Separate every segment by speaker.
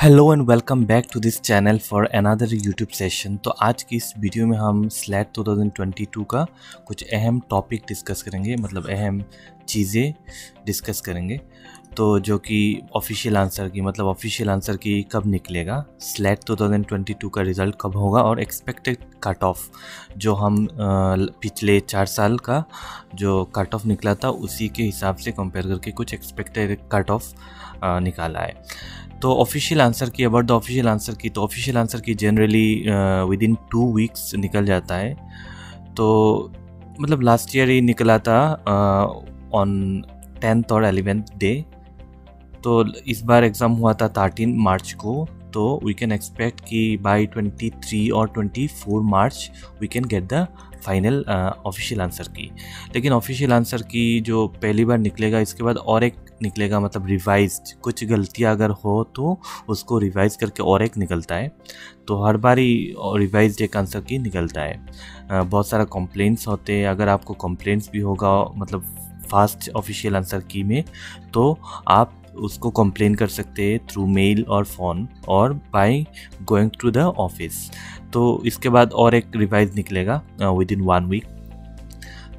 Speaker 1: Hello and welcome back to this channel for another YouTube session. तो आज की इस वीडियो में हम स्लैट 2022 का कुछ अहम टॉपिक डिस्कस करेंगे, मतलब अहम चीज़ें डिस्कस करेंगे। तो जो कि ऑफिशियल आंसर की कब निकलेगा, स्लैट 2022 का रिज़ल्ट कब होगा और एक्सपेक्टेड कट ऑफ जो हम पिछले 4 साल का जो कट ऑफ निकला था उसी के हिसाब से कंपेयर करके कुछ एक्सपेक्टेड कट ऑफ निकाला है। तो ऑफिशियल आंसर की जनरली विद इन 2 वीक्स निकल जाता है। तो मतलब लास्ट ईयर ही निकला था ऑन 10th और 11th डे। तो इस बार एग्ज़ाम हुआ था 13 मार्च को। तो वी कैन एक्सपेक्ट कि बाय 23 और 24 March we can get the final official answer key. लेकिन ऑफिशियल आंसर की जो पहली बार निकलेगा, इसके बाद और एक निकलेगा, मतलब रिवाइज्ड। कुछ गलतियां अगर हो तो उसको रिवाइज करके और एक निकलता है। तो हर बार ही रिवाइज्ड एक आंसर की निकलता है। बहुत सारा कंप्लेंट्स होते हैं। अगर आपको कंप्लेंट्स भी होगा मतलब फास्ट ऑफिशियल आंसर की में, तो आप उसको कंप्लेन कर सकते हैं थ्रू मेल और फ़ोन और by going to the office. तो इसके बाद और एक रिवाइज निकलेगा विद इन 1 वीक।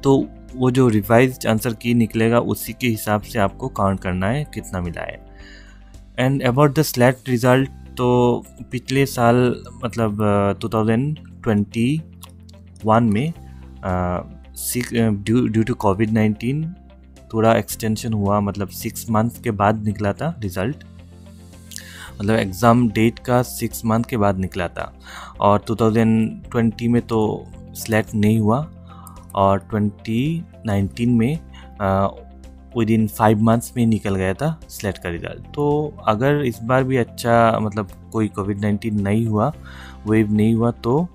Speaker 1: तो वो जो रिवाइज्ड आंसर की निकलेगा उसी के हिसाब से आपको काउंट करना है कितना मिला है। And about the slate result, तो पिछले साल मतलब 2021 में ड्यू टू कोविड-19 थोड़ा एक्सटेंशन हुआ, मतलब 6 मंथ के बाद निकला था रिज़ल्ट। मतलब एग्ज़ाम डेट का 6 मंथ के बाद निकला था। और 2020 में तो स्लैट नहीं हुआ और 2019 में विद इन 5 मंथ्स में निकल गया था स्लैट का रिज़ल्ट। तो अगर इस बार भी अच्छा मतलब कोई कोविड-19 नहीं हुआ, वेव नहीं हुआ, तो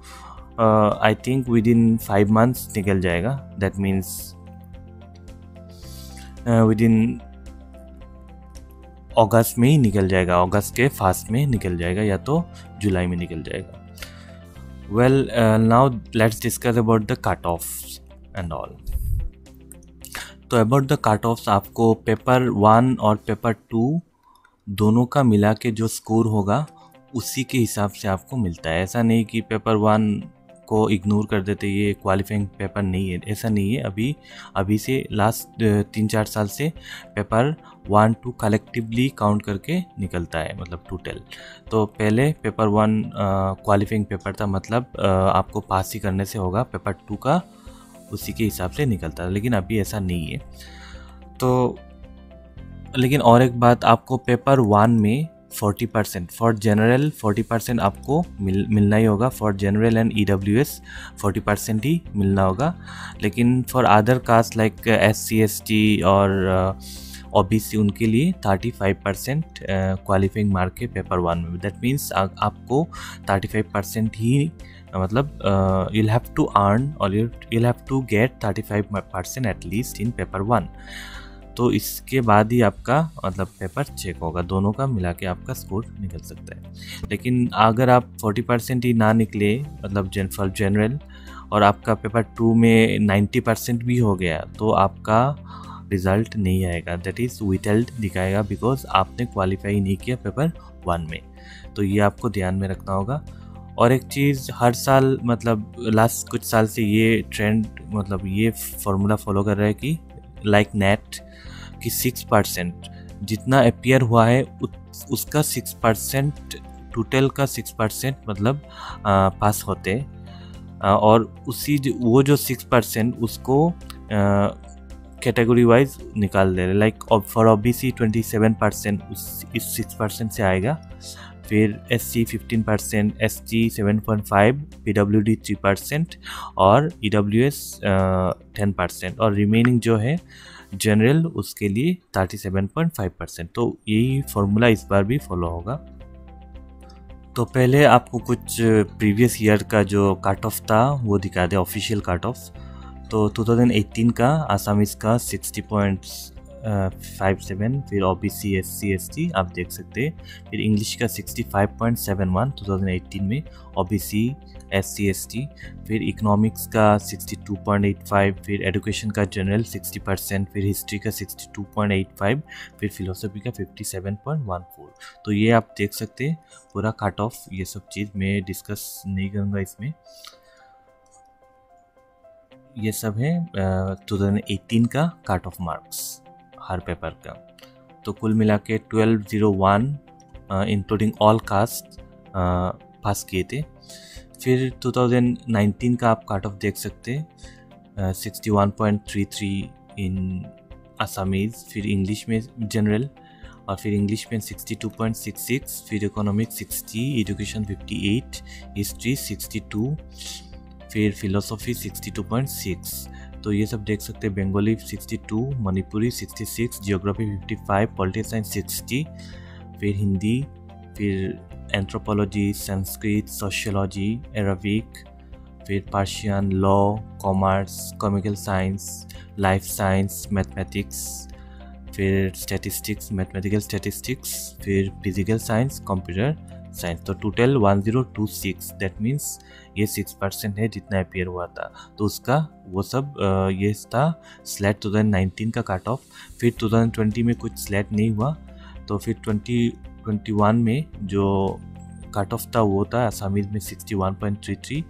Speaker 1: I think with in 5 months निकल जाएगा। दैट मीन्स विद इन अगस्त में ही निकल जाएगा, अगस्त के फास्ट में निकल जाएगा या तो जुलाई में निकल जाएगा। Well, now let's discuss about the cut offs and all. तो अबाउट द कट ऑफ्स, आपको पेपर 1 और पेपर 2 दोनों का मिला के जो स्कोर होगा उसी के हिसाब से आपको मिलता है। ऐसा नहीं कि पेपर 1 को इग्नोर कर देते, ये क्वालिफाइंग पेपर नहीं है, ऐसा नहीं है। अभी से लास्ट 3-4 साल से पेपर 1-2 कलेक्टिवली काउंट करके निकलता है, मतलब टोटल। तो पहले पेपर 1 क्वालिफाइंग पेपर था, मतलब आपको पास ही करने से होगा। पेपर 2 का उसी के हिसाब से निकलता है, लेकिन अभी ऐसा नहीं है। तो लेकिन और एक बात, आपको पेपर 1 में 40% फॉर जनरल 40% आपको मिलना ही होगा। फॉर जनरल एंड EWS 40% ही मिलना होगा। लेकिन for other caste like SC ST और OBC उनके लिए 35% क्वालिफाइंग मार्क है पेपर 1 में। दैट मीन्स आपको 35% ही मतलब you'll have to earn or you'll have to get 35% at least in paper 1। तो इसके बाद ही आपका मतलब पेपर चेक होगा, दोनों का मिला के आपका स्कोर निकल सकता है। लेकिन अगर आप 40% ही ना निकले, मतलब फॉर जनरल, और आपका पेपर 2 में 90% भी हो गया, तो आपका रिज़ल्ट नहीं आएगा। दैट इज़ विथहेल्ड दिखाएगा, बिकॉज आपने क्वालिफाई नहीं किया पेपर 1 में। तो ये आपको ध्यान में रखना होगा। और एक चीज़, हर साल मतलब लास्ट कुछ साल से ये ट्रेंड, मतलब ये फॉर्मूला फॉलो कर रहा है कि लाइक नेट कि 6% जितना अपीयर हुआ है उसका 6%, टोटल का 6% मतलब पास होते हैं। और उसी वो जो 6% उसको कैटेगरी वाइज निकाल दे रहे। लाइक फॉर OBC 27% इस 6% से आएगा। फिर SC 15%, ST 7.5%, PWD 3% और EWS 10%, और रिमेनिंग जो है जनरल उसके लिए 37.5%। तो यही फॉर्मूला इस बार भी फॉलो होगा। तो पहले आपको कुछ प्रीवियस ईयर का जो कट ऑफ था वो दिखा दे, ऑफिशियल कट ऑफ। तो 2018 का आसामीज़ का 57, फिर OBC SC ST आप देख सकते हैं। फिर इंग्लिश का 65.71 2018 में OBC SC ST, फिर इकोनॉमिक्स का 62.85, फिर एडुकेशन का जनरल 60%, फिर हिस्ट्री का 62.85, फिर फिलोसफी का 57.14। तो ये आप देख सकते हैं पूरा कट ऑफ। ये सब चीज़ मैं डिस्कस नहीं करूँगा इसमें। ये सब है 2018 का कट ऑफ मार्क्स हर पेपर का। तो कुल मिला के 1201 इंक्लूडिंग ऑल कास्ट पास किए थे। फिर 2019 का आप कट ऑफ देख सकते हैं 61.33 इन असमीज़, फिर इंग्लिश में जनरल, और फिर इंग्लिश में 62.66, फिर इकोनॉमिक्स 60, एजुकेशन 58, हिस्ट्री 62, फिर फिलोसफी 62.6। तो ये सब देख सकते हैं। Bengali 62, Manipuri 66, geography 55, political science 60, फिर हिंदी, फिर एंथ्रोपोलॉजी, संस्कृत, सोशियोलॉजी, अरबिक, फिर Persian, law, commerce, chemical science, life science, mathematics, फिर स्टैटिस्टिक्स, मैथमेटिकल स्टैटिस्टिक्स, फिर फिजिकल साइंस, कंप्यूटर साइंस। तो टोटल 1026, दैट मीन्स ये 6% है जितना अपीयर हुआ था। तो उसका वो सब ये था स्लैट 2019 का कट ऑफ। फिर 2020 में कुछ स्लैट नहीं हुआ, तो फिर 2021 में जो कट ऑफ था वो था असमीज़ में 61.33।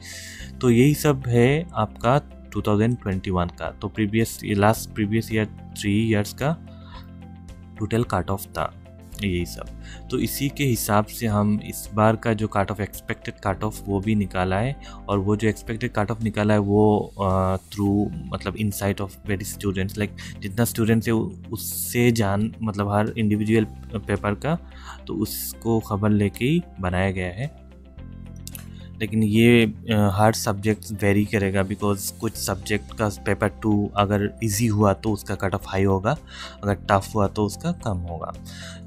Speaker 1: तो यही सब है आपका 2021 का। तो प्रीवियस ईयर 3 इयर्स का टोटल कट ऑफ था यही सब। तो इसी के हिसाब से हम इस बार का जो cut off, expected cut off, वो भी निकाला है। और वो जो एक्सपेक्टेड कट ऑफ निकाला है वो थ्रू मतलब insight of very students, like जितना स्टूडेंट्स है उससे मतलब हर इंडिविजुअल पेपर का, तो उसको खबर लेके ही बनाया गया है। लेकिन ये हर सब्जेक्ट वेरी करेगा, बिकॉज कुछ सब्जेक्ट का पेपर 2 अगर इजी हुआ तो उसका कट ऑफ हाई होगा, अगर टफ हुआ तो उसका कम होगा।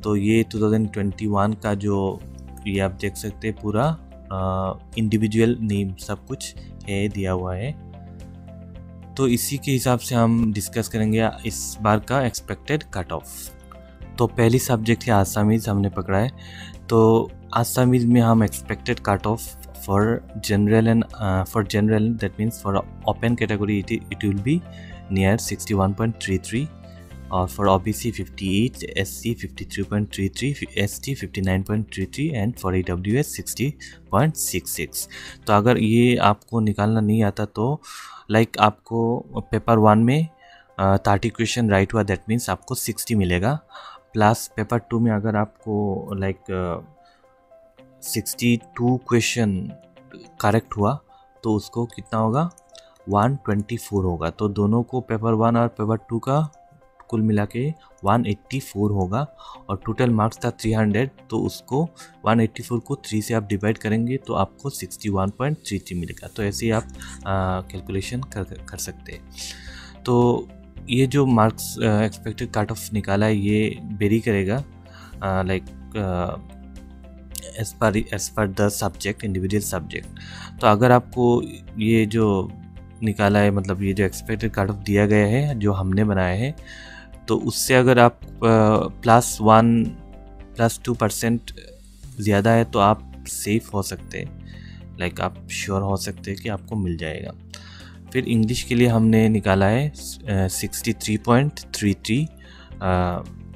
Speaker 1: तो ये 2021 का जो ये आप देख सकते हैं पूरा इंडिविजुअल नेम सब कुछ है दिया हुआ है। तो इसी के हिसाब से हम डिस्कस करेंगे इस बार का एक्सपेक्टेड कट ऑफ। तो पहली सब्जेक्ट है आसामीज़ हमने पकड़ा है। तो आसामीज़ में हम expected cut off for general that means for open category it will be near 61.33, or for OBC 58, SC 53.33, ST 59.33 and for AWS 60.66। तो अगर ये आपको निकालना नहीं आता तो लाइक आपको पेपर 1 में 30 क्वेश्चन राइट हुआ, दैट मीन्स आपको 60 मिलेगा। प्लस पेपर 2 में अगर आपको लाइक 62 क्वेश्चन करेक्ट हुआ तो उसको कितना होगा, 124 होगा। तो दोनों को पेपर 1 और पेपर 2 का कुल मिला के 184 होगा, और टोटल मार्क्स था 300। तो उसको 184 को 3 से आप डिवाइड करेंगे तो आपको 61.33 मिलेगा। तो ऐसे ही आप कैलकुलेशन कर सकते हैं। तो ये जो मार्क्स एक्सपेक्टेड कट ऑफ निकाला है ये वेरी करेगा like as per the subject, individual subject. तो अगर आपको ये जो निकाला है, मतलब ये जो एक्सपेक्टेड कट ऑफ दिया गया है जो हमने बनाया है, तो उससे अगर आप +1 +2% ज़्यादा है तो आप सेफ हो सकते हैं, लाइक आप श्योर हो सकते हैं कि आपको मिल जाएगा। फिर इंग्लिश के लिए हमने निकाला है 63.33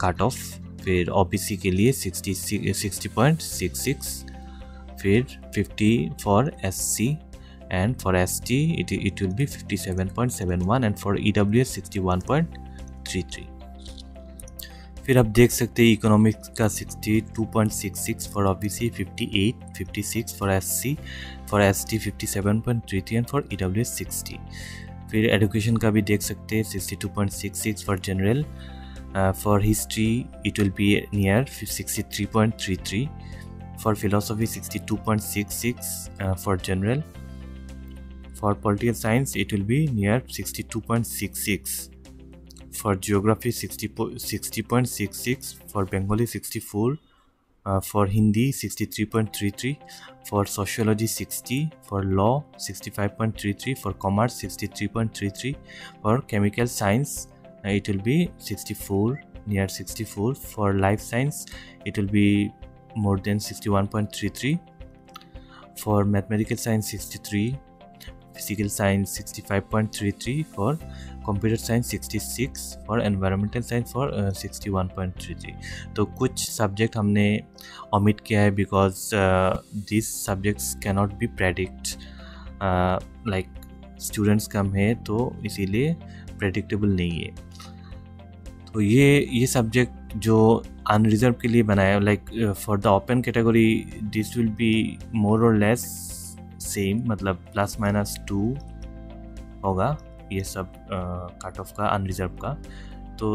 Speaker 1: कट ऑफ। फिर OBC के लिए 60.66, फिर 50 for SC, and for ST it will be 57.71, and for EWS 61.33। फिर आप देख सकते हैं इकोनॉमिक्स का 62.66 for OBC, 56 for SC, for ST 57.33 and for EWS 60। फिर एडुकेशन का भी देख सकते हैं 62.66 for general. For history it will be near 63.33, for philosophy 62.66 for general, for political science it will be near 62.66, for geography 60.66, for Bengali 64, for Hindi 63.33, for sociology 60, for law 65.33, for commerce 63.33, for chemical science it will be 64, near 64. For life science it will be more than 61.33. For mathematical science 63, physical science 65.33, for computer science 66, for environmental science for 61.33. तो कुछ subject हमने omit किया है because these subjects cannot be predict, like students कम है तो इसीलिए predictable नहीं है. तो ये सब्जेक्ट जो अनरिजर्व के लिए बनाया, like for the open category this will be more और लेस सेम, मतलब ±2 होगा ये सब कट ऑफ का अनरिजर्व का. तो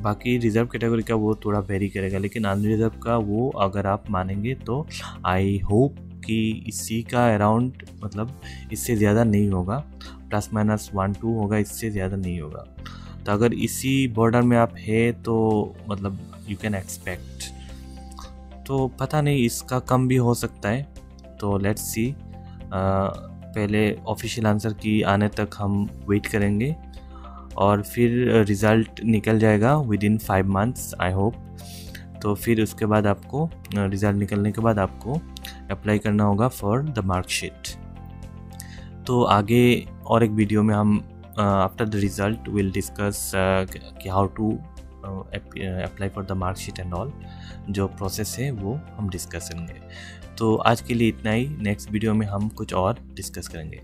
Speaker 1: बाकी रिजर्व कैटेगरी का वो थोड़ा वेरी करेगा, लेकिन अनरिजर्व का वो अगर आप मानेंगे तो आई होप कि इसी का अराउंड, मतलब इससे ज़्यादा नहीं होगा, ±1-2 होगा, इससे ज़्यादा नहीं होगा. तो अगर इसी बॉर्डर में आप है तो मतलब यू कैन एक्सपेक्ट. तो पता नहीं, इसका कम भी हो सकता है. तो लेट्स सी, पहले ऑफिशियल आंसर की आने तक हम वेट करेंगे और फिर रिज़ल्ट निकल जाएगा with in 5 months I hope. तो फिर उसके बाद आपको रिज़ल्ट निकलने के बाद आपको अप्लाई करना होगा फॉर द मार्कशीट. तो आगे और एक वीडियो में हम after the result will discuss कि how to apply for the marksheet and all, जो प्रोसेस है वो हम डिस्कस करेंगे. तो आज के लिए इतना ही. नेक्स्ट वीडियो में हम कुछ और डिस्कस करेंगे.